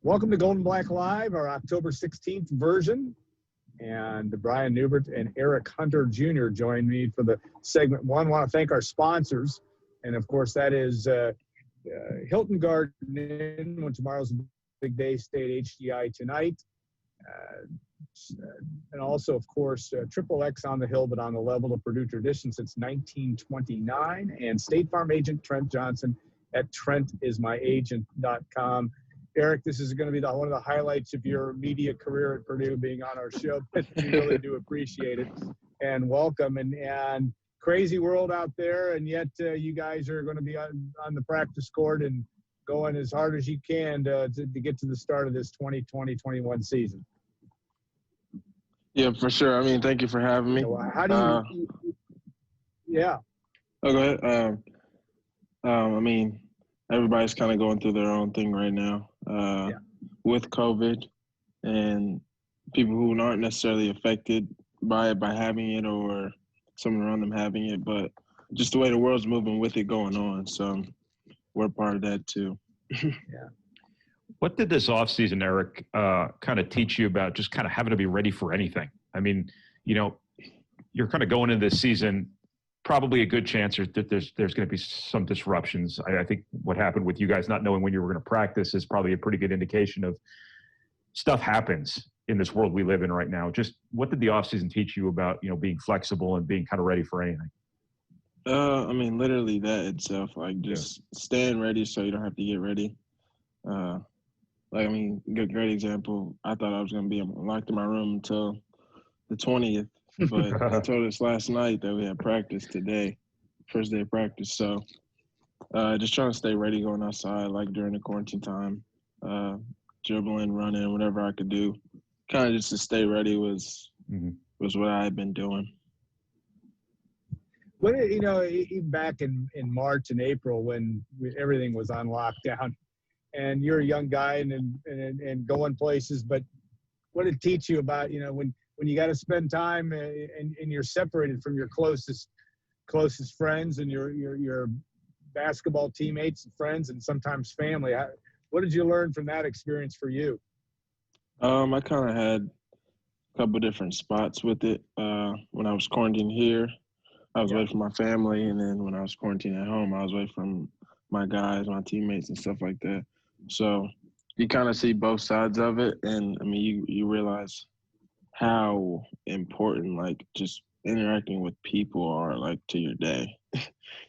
Welcome to Golden Black Live, our October 16th version. And Brian Neubert and Eric Hunter Jr. join me for the segment one. I want to thank our sponsors. And, of course, that is Hilton Garden Inn, when tomorrow's a big day, stay at HDI tonight. And also, of course, Triple X on the hill, but on the level of Purdue tradition since 1929. And State Farm agent Trent Johnson at trentismyagent.com. Eric, this is going to be one of the highlights of your media career at Purdue, being on our show. But we really do appreciate it, and welcome. And crazy world out there, and yet you guys are going to be on the practice court and going as hard as you can to get to the start of this 2020-21 season. Yeah, for sure. I mean, thank you for having me. So, how do you? Yeah. Oh, go ahead. I mean, everybody's kind of going through their own thing right now with COVID, and people who aren't necessarily affected by it, by having it, or someone around them having it, but just the way the world's moving with it going on. So we're part of that too. Yeah. What did this offseason, Eric, kind of teach you about just kind of having to be ready for anything? I mean, you know, you're kind of going into this season, probably a good chance that there's going to be some disruptions. I think what happened with you guys not knowing when you were going to practice is probably a pretty good indication of stuff happens in this world we live in right now. Just what did the offseason teach you about, you know, being flexible and being kind of ready for anything? I mean, literally that itself, like just staying ready so you don't have to get ready. Like, I mean, great example. I thought I was going to be locked in my room until the 20th, but they told us last night that we had practice today, first day of practice. So just trying to stay ready going outside, like during the quarantine time, dribbling, running, whatever I could do. Kind of just to stay ready was what I had been doing. When, you know, even back in March and April when everything was on lockdown, and you're a young guy and going places, but what did it teach you about, you know, when you got to spend time and you're separated from your closest friends and your basketball teammates and friends and sometimes family? What did you learn from that experience for you? I kind of had a couple different spots with it. When I was quarantined here, I was away from my family, and then when I was quarantined at home, I was away from my guys, my teammates, and stuff like that. So you kind of see both sides of it, and I mean, you realize how important like just interacting with people are like to your day,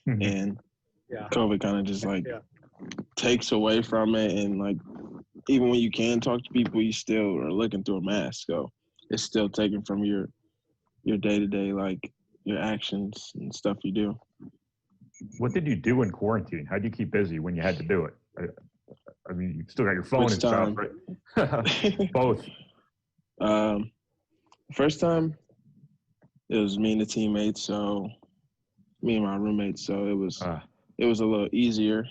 and COVID kind of just like takes away from it, and like even when you can talk to people, you still are looking through a mask, so it's still taken from your day-to-day, like your actions and stuff you do. What did you do in quarantine? How did you keep busy when you had to do it? I mean, you still got your phone and stuff, right? Both. First time, it was me and the teammates, so me and my roommates, so it was a little easier,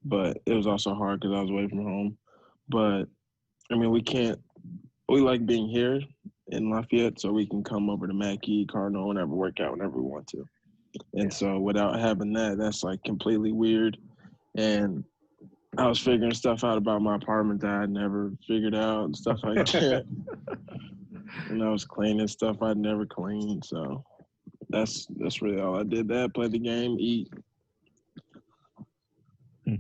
but it was also hard because I was away from home. But, I mean, we like being here in Lafayette, so we can come over to Mackey, Cardinal, whenever, work out whenever we want to. And so without having that, that's like completely weird. And I was figuring stuff out about my apartment that I'd never figured out and stuff like that. And I was cleaning stuff I'd never cleaned. So that's really all I did. That, play the game, eat. All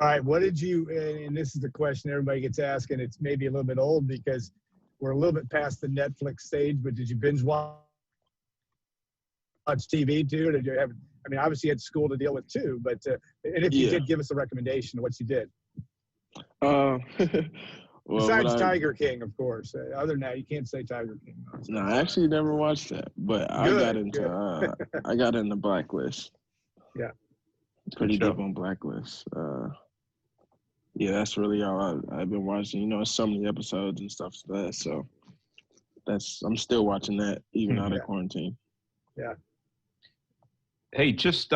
right, what did you, and this is the question everybody gets asked, and it's maybe a little bit old because we're a little bit past the Netflix stage, but did you binge watch TV too? Did you have, I mean, obviously you had school to deal with too, but and if you did, give us a recommendation of what you did. Well, besides Tiger King, of course. Other than that, you can't say Tiger King. No, I actually never watched that, but I got into Blacklist. Yeah. Pretty deep on Blacklist. Yeah, that's really all I've been watching. You know, it's so many episodes and stuff like that, so I'm still watching that even out of quarantine. Yeah. Hey, just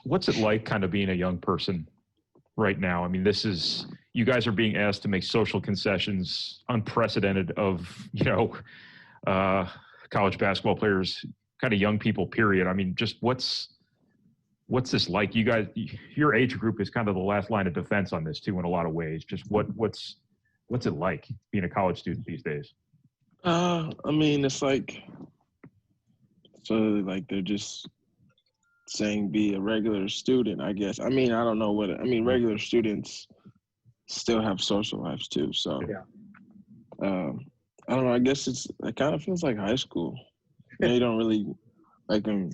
what's it like kind of being a young person right now? I mean, you guys are being asked to make social concessions, unprecedented of, you know, college basketball players, kind of young people, period. I mean, just what's what's this like? You guys, your age group is kind of the last line of defense on this too, in a lot of ways. Just what's it like being a college student these days? I mean, it's like, so like they're just saying be a regular student, I guess. I mean, I don't know regular students still have social lives too. So, I don't know. I guess it kind of feels like high school. You don't really, like, when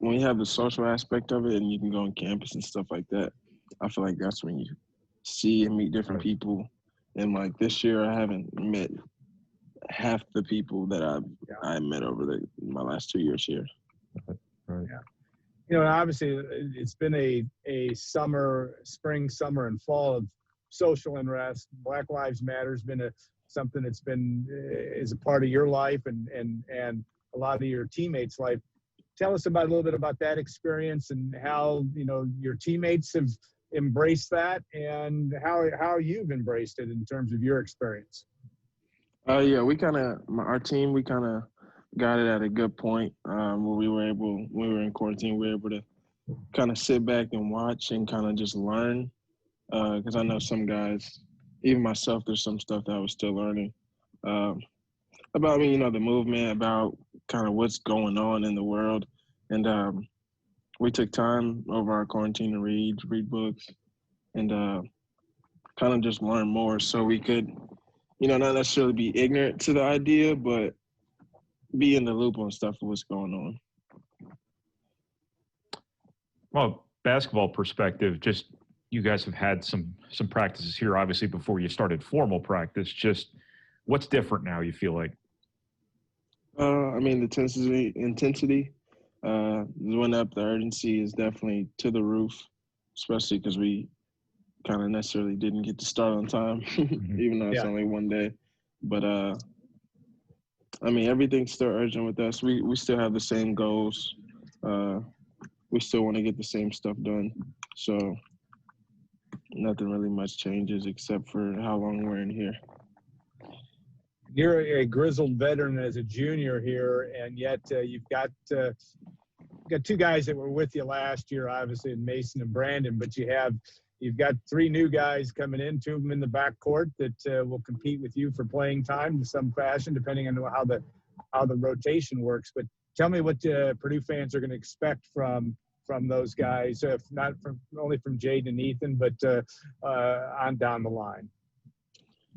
you have the social aspect of it and you can go on campus and stuff like that, I feel like that's when you see and meet different people. And like this year, I haven't met half the people that I met over my last 2 years here. Right. Yeah. You know, obviously it's been a spring, summer, and fall of social unrest. Black Lives Matter has been something that's been is a part of your life and a lot of your teammates' life. Tell us a little bit about that experience and how, you know, your teammates have embraced that and how you've embraced it in terms of your experience. Yeah, our team, we kind of got it at a good point where when we were in quarantine, we were able to kind of sit back and watch and kind of just learn. Because I know some guys, even myself, there's some stuff that I was still learning about, the movement, about kind of what's going on in the world. And we took time over our quarantine to read books and kind of just learn more so we could, not necessarily be ignorant to the idea, but be in the loop on stuff of what's going on. Well, basketball perspective, just you guys have had some practices here, obviously, before you started formal practice. Just what's different now, you feel like? The intensity went up. The urgency is definitely to the roof, especially because we kind of necessarily didn't get to start on time, even though it's only one day. But, everything's still urgent with us. We still have the same goals. We still want to get the same stuff done. So nothing really much changes except for how long we're in here. You're a grizzled veteran as a junior here, and yet you've got two guys that were with you last year, obviously, in Mason and Brandon, but you've got three new guys coming in, two of them in the backcourt that will compete with you for playing time in some fashion, depending on how the rotation works. But tell me what Purdue fans are going to expect from those guys, if not only from Jaden and Ethan, but on down the line.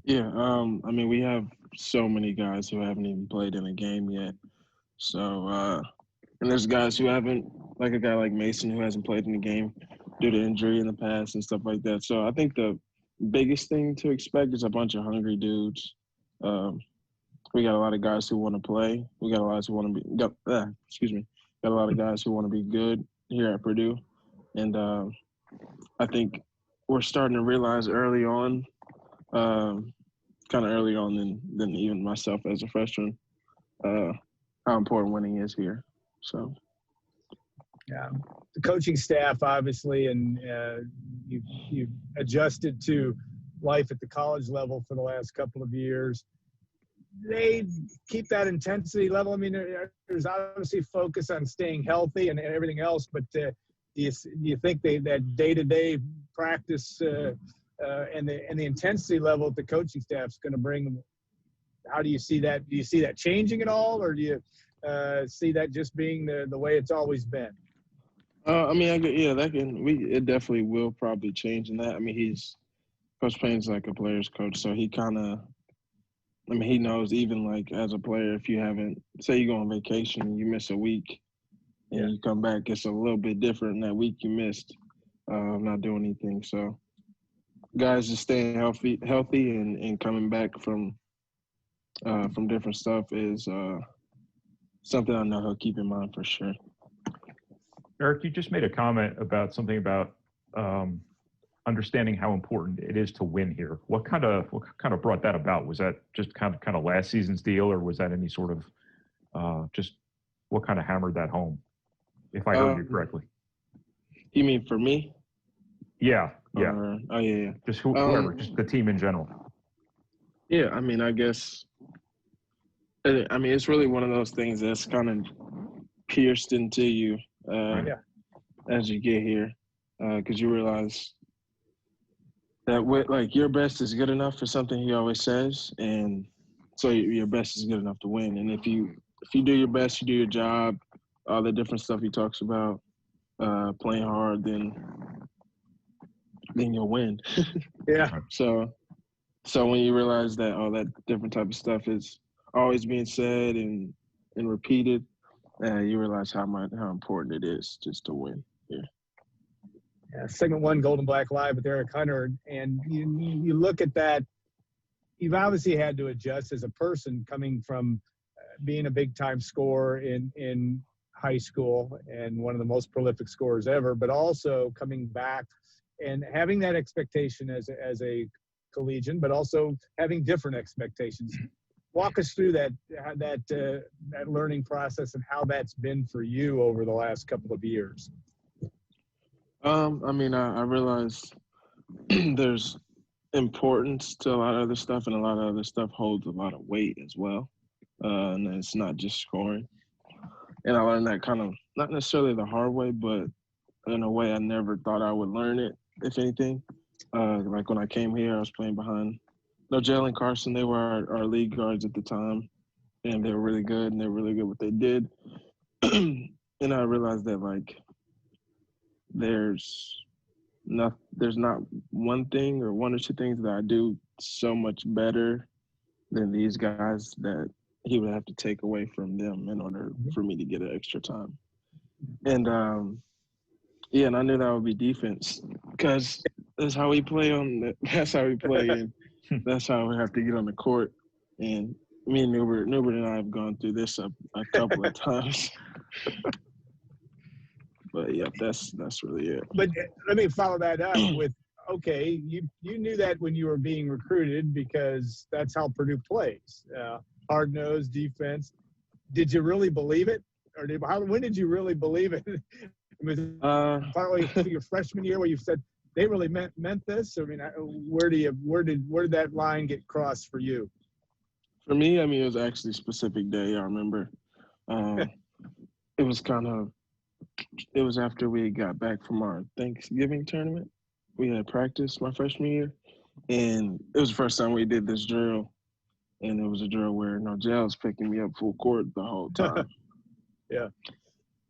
Yeah, we have so many guys who haven't even played in a game yet. So, and there's guys who haven't, like a guy like Mason who hasn't played in a game due to injury in the past and stuff like that. So I think the biggest thing to expect is a bunch of hungry dudes. We got a lot of guys who want to play. We got a lot who want to be. Got a lot of guys who want to be good here at Purdue, and I think we're starting to realize early on, kind of early on than even myself as a freshman, how important winning is here. So. Yeah, the coaching staff, obviously, and you've adjusted to life at the college level for the last couple of years. They keep that intensity level. I mean, there's obviously focus on staying healthy and everything else, but do you think that day-to-day practice and the intensity level that the coaching staff is going to bring? How do you see that? Do you see that changing at all, or do you see that just being the way it's always been? It definitely will probably change in that. I mean, Coach Payne's like a player's coach, so he kind of, he knows even like as a player, if you haven't, say you go on vacation and you miss a week and you come back, it's a little bit different than that week you missed, not doing anything. So guys just staying healthy and coming back from different stuff is something I know he'll keep in mind for sure. Eric, you just made a comment about something about understanding how important it is to win here. What kind of brought that about? Was that just kind of last season's deal, or was that any sort of just what kind of hammered that home? If I heard you correctly. You mean for me? Yeah. Yeah. Just whoever, just the team in general. Yeah, I guess. It's really one of those things that's kind of pierced into you. as you get here, because you realize that like your best is good enough for something he always says, and so your best is good enough to win. And if you do your best, you do your job, all the different stuff he talks about, playing hard, then you'll win. Yeah. So when you realize that all that different type of stuff is always being said and repeated, you realize how important it is just to win. Yeah, segment 1, Gold and Black Live with Eric Hunter, and you look at that. You've obviously had to adjust as a person coming from being a big time scorer in high school and one of the most prolific scorers ever, but also coming back and having that expectation as a collegian, but also having different expectations. Walk us through that learning process and how that's been for you over the last couple of years. I mean, I realize there's importance to a lot of other stuff, and a lot of other stuff holds a lot of weight as well. And it's not just scoring. And I learned that kind of, not necessarily the hard way, but in a way I never thought I would learn it, if anything. Like when I came here, I was playing behind Jalen and Carson. They were our lead guards at the time, and they were really good, and they were really good what they did. And I realized that, like, there's not one thing or one or two things that I do so much better than these guys that he would have to take away from them in order for me to get an extra time. And and I knew that would be defense, because that's how we play that's how we play, and that's how we have to get on the court. And me and Neubert and I have gone through this a couple of times. But yeah, that's really it. But let me follow that up with, okay, you knew that when you were being recruited, because that's how Purdue plays, hard-nosed defense. Did you really believe it, or when did you really believe it? Was it partly your freshman year where you said they really meant this? I mean, where did that line get crossed for you? For me, I mean, it was actually a specific day. I remember it was after we got back from our Thanksgiving tournament. We had practice my freshman year, and it was the first time we did this drill. And it was a drill where Nojel was picking me up full court the whole time. Yeah.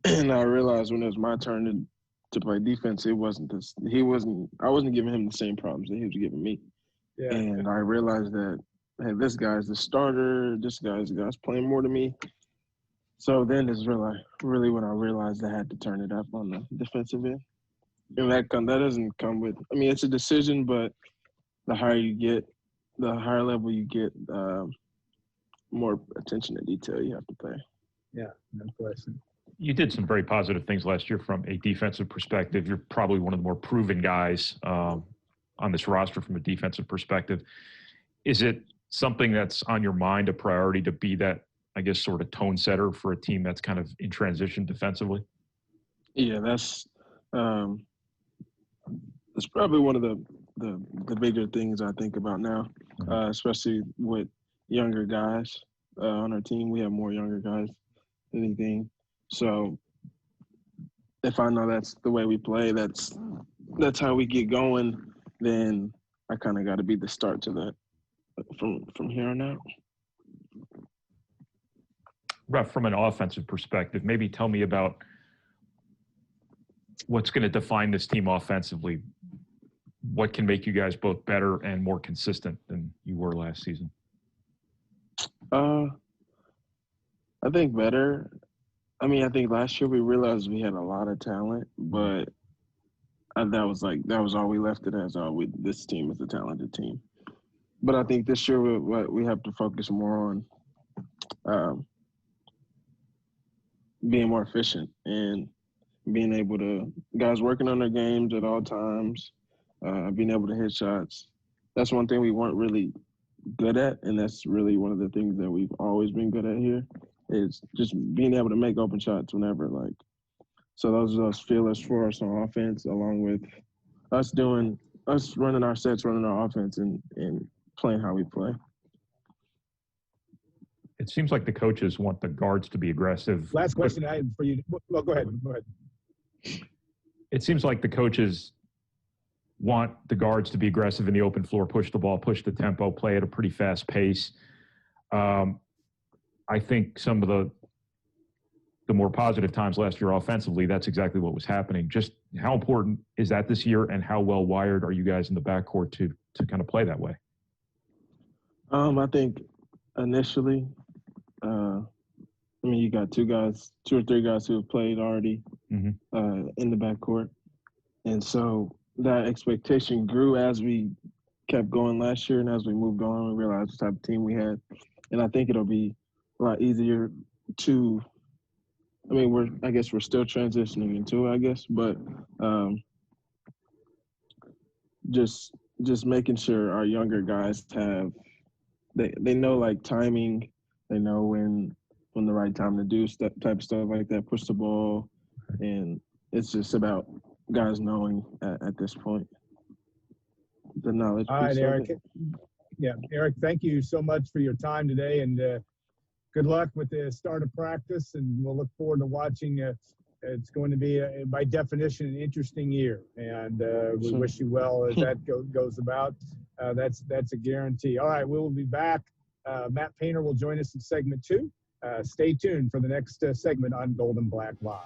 And I realized when it was my turn to play defense, I wasn't giving him the same problems that he was giving me. Yeah. And I realized that, hey, this guy's the starter. This guy's the guy's playing more than me. So then is really when I realized I had to turn it up on the defensive end. And that doesn't come with, I mean, it's a decision, but the higher you get, the higher level you get, more attention to detail you have to pay. Yeah, no question. You did some very positive things last year from a defensive perspective. You're probably one of the more proven guys on this roster from a defensive perspective. Is it something that's on your mind, a priority to be that, I guess, sort of tone setter for a team that's kind of in transition defensively? Yeah, that's probably one of the bigger things I think about now, especially with younger guys on our team. We have more younger guys than anything. So if I know that's the way we play, that's how we get going, then I kind of got to be the start to that from here on out. Ref, from an offensive perspective, maybe tell me about what's going to define this team offensively. What can make you guys both better and more consistent than you were last season? I think better. I mean, I think last year we realized we had a lot of talent, but that was all we left it as. This team is a talented team. But I think this year we have to focus more on being more efficient and being able to guys working on their games at all times, being able to hit shots. That's one thing we weren't really good at, and that's really one of the things that we've always been good at here, is just being able to make open shots whenever, like. So those are those feelers for us on offense, along with us running our sets, running our offense, and playing how we play. It seems like the coaches want the guards to be aggressive. Last question I have for you. Well, go ahead. it seems like the coaches want the guards to be aggressive in the open floor, push the ball, push the tempo, play at a pretty fast pace. I think some of the more positive times last year offensively, that's exactly what was happening. Just how important is that this year, and how well wired are you guys in the backcourt to kind of play that way? I think initially, you got two or three guys who have played already in the backcourt. And so that expectation grew as we kept going last year, and as we moved on, we realized what type of team we had. And I think it'll be a lot easier to we're still transitioning into it, but just making sure our younger guys they know like timing, they know when the right time to do type of stuff like that, push the ball, and it's just about guys knowing at this point the knowledge. All right, Eric. Yeah, Eric, thank you so much for your time today, and good luck with the start of practice, and we'll look forward to watching. It's going to be, by definition, an interesting year, and we wish you well as that goes about. That's a guarantee. All right, we will be back. Matt Painter will join us in segment 2. Stay tuned for the next segment on Golden Black Live.